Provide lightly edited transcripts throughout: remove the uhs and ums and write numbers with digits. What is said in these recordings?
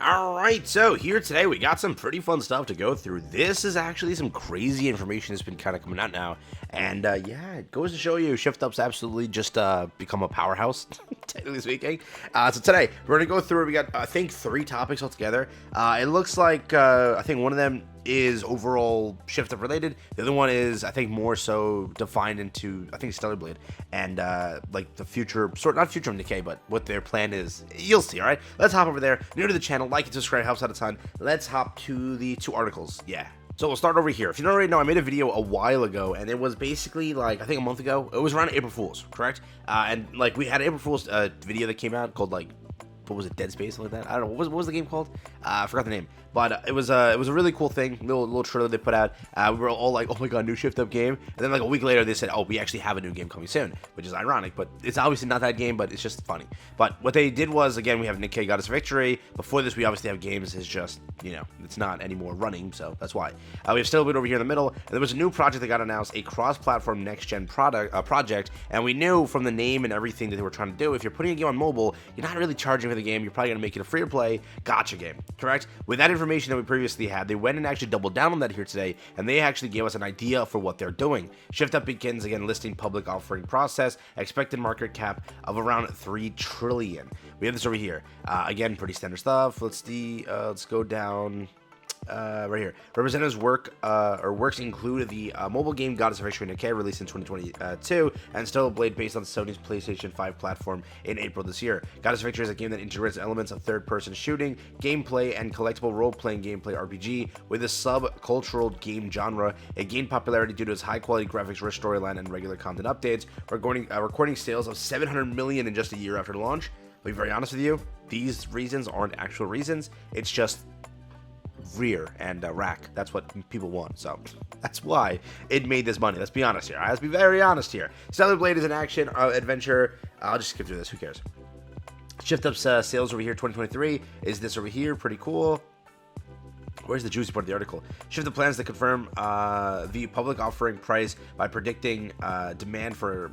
Alright, so here today we got some pretty fun stuff to go through. This is actually some crazy information that's been kind of coming out now. And yeah, it goes to show you ShiftUp's absolutely just become a powerhouse, technically speaking. So today, we're going to go through, we got, I think, 3 topics altogether. It looks like, I think one of them is overall ShiftUp related. The other one is, I think, more so defined into, I think, Stellar Blade. And like the future, not future of Nikke, but what their plan is. You'll see, alright? Let's hop over there. New to the channel, like and subscribe, helps out a ton. Let's hop to the 2 articles. Yeah. So we'll start over here. If you don't already know, I made a video a while ago, and it was basically like, I think a month ago. It was around April Fool's, correct? And like we had an April Fool's video that came out called like, what was it, Dead Space, something like that? I don't know. What was the game called? I forgot the name. But it was a really cool thing, little trailer they put out. We were all like, oh my god, new ShiftUp game. And then like a week later, they said, oh, we actually have a new game coming soon, which is ironic. But it's obviously not that game, but it's just funny. But what they did was, again, we have Nikke got us victory. Before this, we obviously have games. It's just, you know, it's not anymore running, so that's why. We have Still a bit over here in the middle. And there was a new project that got announced, a cross-platform next-gen project. And we knew from the name and everything that they were trying to do, if you're putting a game on mobile, you're not really charging for the game. You're probably going to make it a free-to-play gacha game, correct? With that information that we previously had, they went and actually doubled down on that here today, and they actually gave us an idea for what they're doing. ShiftUp begins again listing public offering process, expected market cap of around 3 trillion. We have this over here. Again, pretty standard stuff. Let's go down. Right here. Representatives works include the mobile game Goddess of Victory Nikke, released in 2022, and Stellar Blade based on Sony's PlayStation 5 platform in April this year. Goddess of Victory is a game that integrates elements of third-person shooting, gameplay, and collectible role-playing gameplay RPG with a subcultural game genre. It gained popularity due to its high-quality graphics, rich storyline, and regular content updates, recording sales of 700 million in just a year after launch. To be very honest with you, these reasons aren't actual reasons. It's just rear and rack. That's what people want, so that's why it made this money. Let's be honest here. Let's be very honest here. Stellar Blade is an action adventure. I'll just skip through this. Who cares? ShiftUp's sales over here 2023 is this over here. Pretty cool. Where's the juicy part of the article? ShiftUp plans to confirm the public offering price by predicting demand for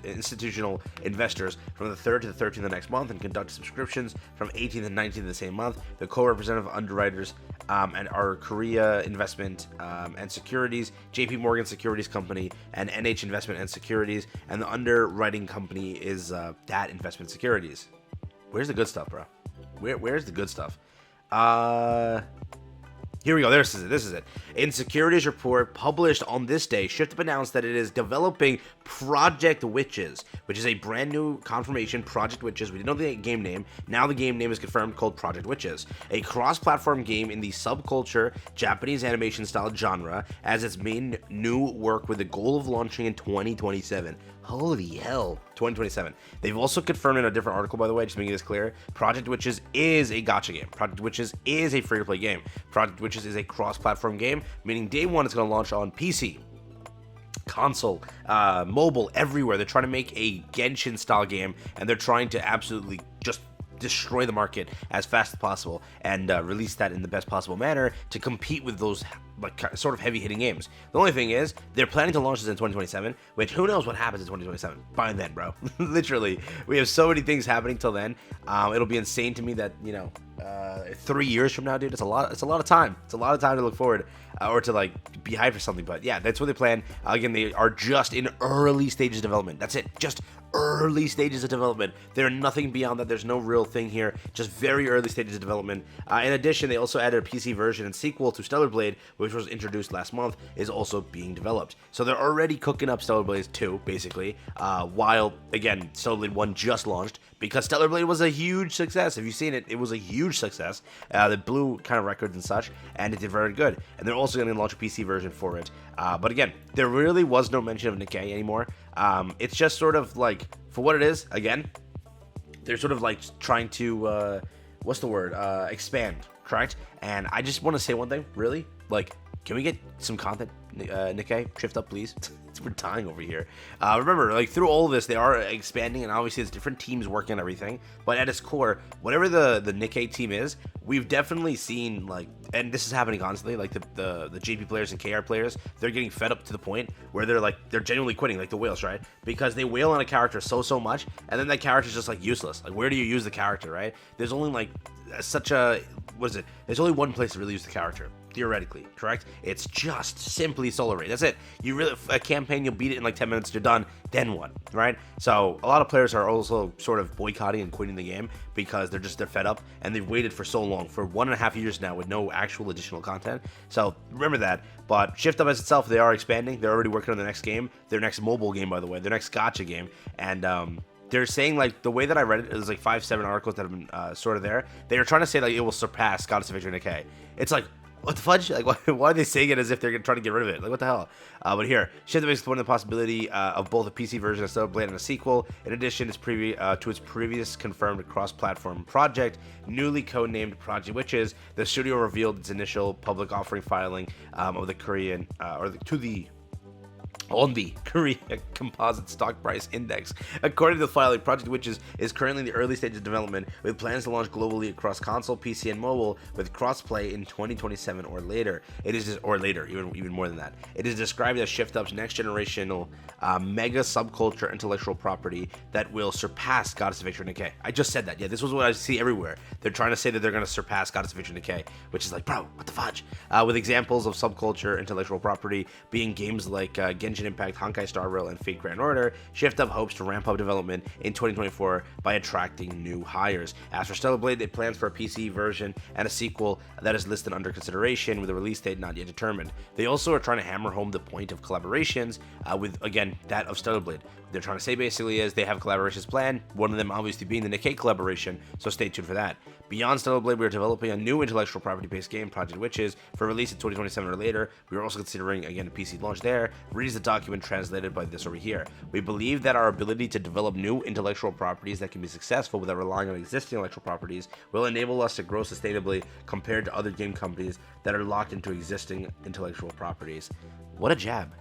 institutional investors from the 3rd to the 13th of the next month, and conduct subscriptions from 18th and 19th of the same month. The co-representative underwriters and are Korea Investment and Securities, JP Morgan Securities Company, and NH Investment and Securities, and the underwriting company is that Investment Securities. Where's the good stuff, bro? Where's the good stuff? Here we go. This is it. In Securities report published on this day, ShiftUp announced that it is developing Project Witches, which is a brand new confirmation. Project Witches. We didn't know the game name. Now the game name is confirmed, called Project Witches, a cross-platform game in the subculture Japanese animation style genre, as its main new work with the goal of launching in 2027. Holy hell, 2027. They've also confirmed in a different article, by the way, just making this clear, Project Witches is a gacha game. Project Witches is a free-to-play game. Project Witches is a cross-platform game, meaning day one it's going to launch on PC, console, mobile, everywhere. They're trying to make a Genshin-style game, and they're trying to absolutely just destroy the market as fast as possible and release that in the best possible manner to compete with those like sort of heavy-hitting games. The only thing is, they're planning to launch this in 2027, which who knows what happens in 2027 by then, bro. Literally, we have so many things happening till then. It'll be insane to me that, you know, 3 years from now, dude, it's a lot of time. It's a lot of time to look forward or to like be hyped for something. But yeah, that's what they plan. Again, they are just in early stages of development. That's it, just early stages of development. There are nothing beyond that. There's no real thing here, just very early stages of development. In addition, they also added a PC version and sequel to Stellar Blade, which was introduced last month, is also being developed. So they're already cooking up Stellar Blade 2, basically, while, again, Stellar Blade 1 just launched, because Stellar Blade was a huge success. If you've seen it, it was a huge success. That blew kind of records and such, and it did very good. And they're also going to launch a PC version for it. But again, there really was no mention of Nikke anymore. It's just sort of like, for what it is, again, they're sort of like trying to, what's the word, expand, correct? And I just want to say one thing, really, like, can we get some content, Nikke? ShiftUp, please. We're dying over here. Remember, like, through all of this, they are expanding, and obviously it's different teams working on everything, but at its core, whatever the Nikke team is, we've definitely seen, like, and this is happening constantly, like, the JP players and KR players, they're getting fed up to the point where they're genuinely quitting, like the whales, right? Because they wail on a character so much, and then that character's just, like, useless. Like, where do you use the character, right? There's only, like, such a what is it? There's only one place to really use the character, theoretically, correct? It's just simply Solar Ray. That's it. You really, a campaign, you'll beat it in like 10 minutes, you're done, then what, right? So a lot of players are also sort of boycotting and quitting the game because they're fed up, and they've waited for so long, for 1.5 years now with no actual additional content. So remember that. But Shift Up as itself, they are expanding. They're already working on the next game, their next mobile game, by the way, their next gacha game, and they're saying, like, the way that I read it, there's like 5-7 articles that have been sort of there. They are trying to say like it will surpass Goddess of Victory Nikke. It's like, what the fudge? Like, why are they saying it as if they're trying to get rid of it? Like, what the hell? But here, Shift Up is exploring the possibility of both a PC version of Stellar Blade and a sequel. In addition, to its previous confirmed cross-platform project, newly codenamed Project Witches, the studio revealed its initial public offering filing of the Korean on the Korea Composite Stock Price Index. According to the filing, Project Witches is currently in the early stages of development, with plans to launch globally across console, PC, and mobile, with crossplay in 2027 or later. Even more than that. It is described as Shift Up's next generational mega subculture intellectual property that will surpass Goddess of Victory Nikke. I just said that. Yeah, this was what I see everywhere. They're trying to say that they're going to surpass Goddess of Victory Nikke, which is like, bro, what the fudge? With examples of subculture intellectual property being games like Genshin Impact, Honkai Star Rail, and Fate Grand Order. Shift Up hopes to ramp up development in 2024 by attracting new hires. As for Stellar Blade, it plans for a PC version and a sequel that is listed under consideration, with a release date not yet determined. They also are trying to hammer home the point of collaborations with, again, that of Stellar Blade. They're trying to say basically is they have collaborations planned, one of them obviously being the Nikke collaboration, so stay tuned for that. Beyond Stellar Blade, we are developing a new intellectual property-based game, Project Witches, for release in 2027 or later. We are also considering, again, a PC launch there. Read the document translated by this over here. We believe that our ability to develop new intellectual properties that can be successful without relying on existing intellectual properties will enable us to grow sustainably compared to other game companies that are locked into existing intellectual properties. What a jab.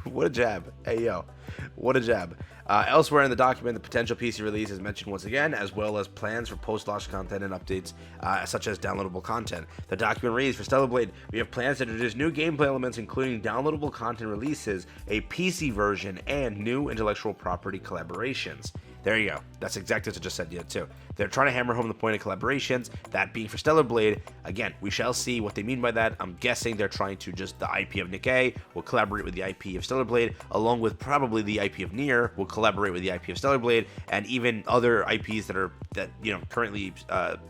What a jab. Hey, yo. What a jab. Elsewhere in the document, the potential PC release is mentioned once again, as well as plans for post-launch content and updates, such as downloadable content. The document reads, for Stellar Blade, we have plans to introduce new gameplay elements, including downloadable content releases, a PC version, and new intellectual property collaborations. There you go. That's exactly what I just said, yeah, too. They're trying to hammer home the point of collaborations, that being for Stellar Blade. Again, we shall see what they mean by that. I'm guessing they're trying to just, the IP of Nikke will collaborate with the IP of Stellar Blade, along with probably the IP of Nier will collaborate with the IP of Stellar Blade, and even other IPs that currently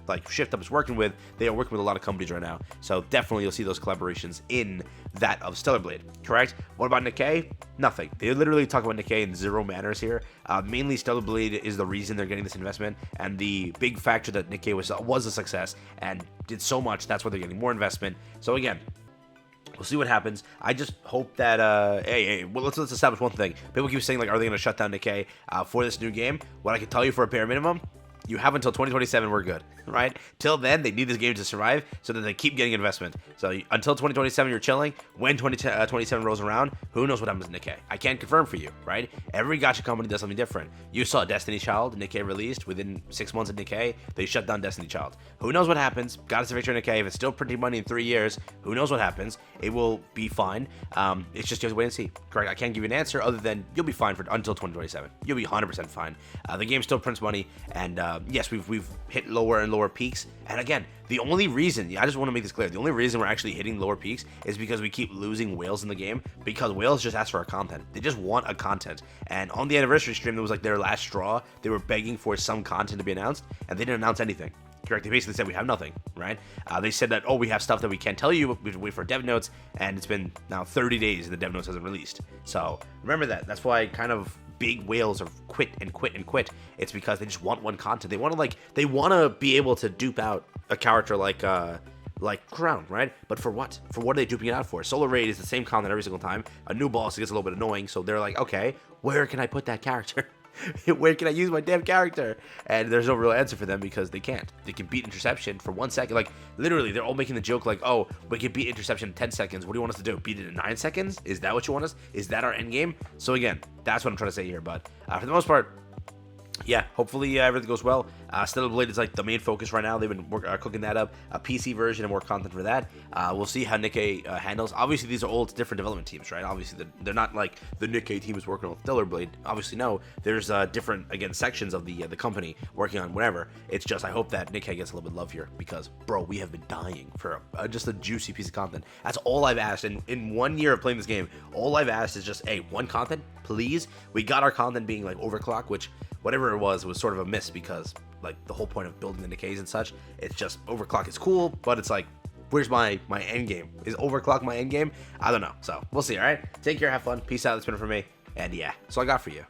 like Shift Up is working with. They are working with a lot of companies right now, so definitely you'll see those collaborations in that of Stellar Blade. Correct? What about Nikke? Nothing. They literally talk about Nikke in zero manners here. Mainly Stellar Blade is the reason they're getting this investment, and the big factor that Nikke was a success and did so much. That's why they're getting more investment. So again, we'll see what happens. I just hope that well, let's establish one thing. People keep saying, like, are they going to shut down Nikke for this new game? What I can tell you for a bare minimum, you have until 2027, we're good, right? Till then, they need this game to survive so that they keep getting investment. So until 2027, you're chilling. When 2027 rolls around, who knows what happens to Nikke? I can't confirm for you, right? Every gacha company does something different. You saw Destiny Child, Nikke released. Within 6 months of Nikke, they shut down Destiny Child. Who knows what happens? Goddess of Victory Nikke, if it's still printing money in 3 years, who knows what happens? It will be fine. It's just wait and see. Correct? I can't give you an answer other than you'll be fine until 2027. You'll be 100% fine. The game still prints money, and yes, we've hit lower and lower peaks. And again, the only reason, I just want to make this clear, the only reason we're actually hitting lower peaks is because we keep losing whales in the game, because whales just ask for our content. They just want a content. And on the anniversary stream, it was like their last straw. They were begging for some content to be announced, and they didn't announce anything. Correct? They basically said we have nothing, right? They said that, we have stuff that we can't tell you, we have to wait for dev notes, and it's been now 30 days and the dev notes hasn't released. So remember that. That's why kind of big whales are quit. It's because they just want one content. They want to be able to dupe out a character like Crown, right? But for what? For what are they duping it out for? Solar Raid is the same content every single time. A new boss gets a little bit annoying, so they're like, okay, where can I put that character? Where can I use my damn character? And there's no real answer for them because they can't. They can beat Interception for 1 second. Like, literally, they're all making the joke like, oh, we can beat Interception in 10 seconds. What do you want us to do? Beat it in 9 seconds? Is that what you want us? Is that our end game? So again, that's what I'm trying to say here. But for the most part, yeah, hopefully everything goes well. Stellar Blade is like the main focus right now. They've been cooking that up, a PC version and more content for that. We'll see how Nikke handles. Obviously, these are all different development teams, right? Obviously, they're not like the Nikke team is working on Stellar Blade. Obviously, no. There's different, again, sections of the company working on whatever. It's just I hope that Nikke gets a little bit of love here because, bro, we have been dying for just a juicy piece of content. That's all I've asked in 1 year of playing this game. All I've asked is just, hey, one content, please. We got our content being like overclock, which whatever it was sort of a miss because like the whole point of building the Nikke's and such, it's just overclock is cool, but it's like, where's my end game? Is overclock my end game? I don't know. So we'll see. All right, take care, have fun, peace out. That's been it for me, and yeah, that's all I got for you.